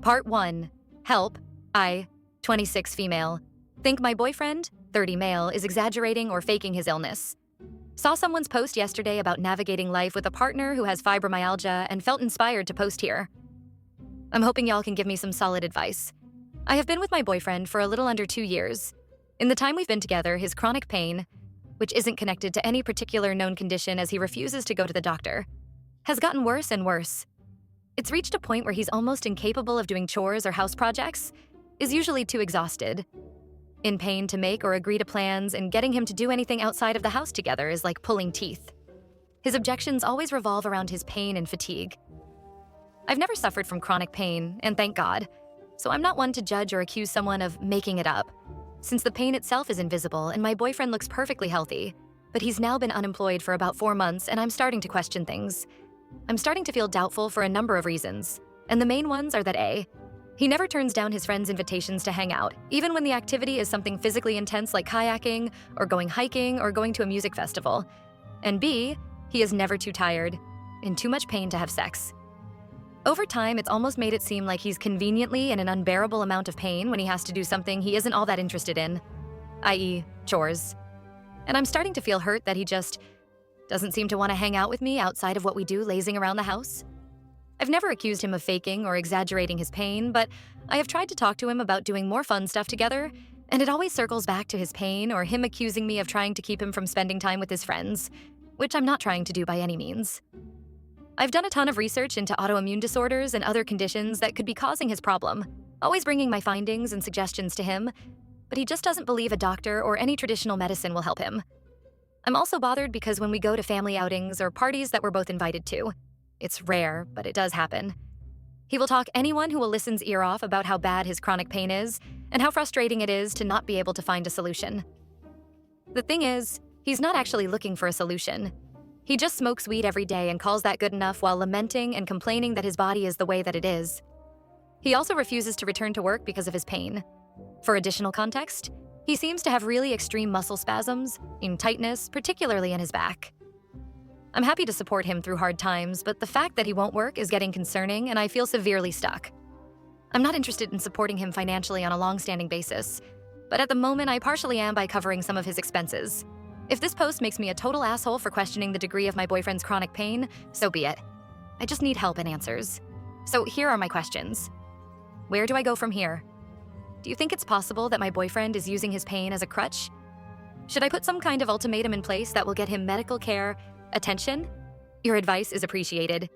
Part 1. Help. I, 26 female. Think my boyfriend, 30 male, is exaggerating or faking his illness. Saw someone's post yesterday about navigating life with a partner who has fibromyalgia and felt inspired to post here. I'm hoping y'all can give me some solid advice. I have been with my boyfriend for a little under 2 years. In the time we've been together, his chronic pain, which isn't connected to any particular known condition as he refuses to go to the doctor, has gotten worse and worse. It's reached a point where he's almost incapable of doing chores or house projects, is usually too exhausted. In pain to make or agree to plans, and getting him to do anything outside of the house together is like pulling teeth. His objections always revolve around his pain and fatigue. I've never suffered from chronic pain, and thank God, so I'm not one to judge or accuse someone of making it up, since the pain itself is invisible and my boyfriend looks perfectly healthy, but he's now been unemployed for about 4 months and I'm starting to question things. I'm starting to feel doubtful for a number of reasons, and the main ones are that A, he never turns down his friends' invitations to hang out, even when the activity is something physically intense like kayaking, or going hiking, or going to a music festival. And B, he is never too tired, in too much pain to have sex. Over time, it's almost made it seem like he's conveniently in an unbearable amount of pain when he has to do something he isn't all that interested in, i.e., chores. And I'm starting to feel hurt that he just doesn't seem to want to hang out with me outside of what we do lazing around the house. I've never accused him of faking or exaggerating his pain, but I have tried to talk to him about doing more fun stuff together, and it always circles back to his pain or him accusing me of trying to keep him from spending time with his friends, which I'm not trying to do by any means. I've done a ton of research into autoimmune disorders and other conditions that could be causing his problem, always bringing my findings and suggestions to him, but he just doesn't believe a doctor or any traditional medicine will help him. I'm also bothered because when we go to family outings or parties that we're both invited to, it's rare, but it does happen, he will talk anyone who will listen's ear off about how bad his chronic pain is and how frustrating it is to not be able to find a solution. The thing is, he's not actually looking for a solution. He just smokes weed every day and calls that good enough while lamenting and complaining that his body is the way that it is. He also refuses to return to work because of his pain. For additional context, he seems to have really extreme muscle spasms and tightness, particularly in his back. I'm happy to support him through hard times, but the fact that he won't work is getting concerning and I feel severely stuck. I'm not interested in supporting him financially on a long-standing basis, but at the moment I partially am by covering some of his expenses. If this post makes me a total asshole for questioning the degree of my boyfriend's chronic pain, so be it. I just need help and answers. So here are my questions. Where do I go from here? Do you think it's possible that my boyfriend is using his pain as a crutch? Should I put some kind of ultimatum in place that will get him medical care, attention? Your advice is appreciated.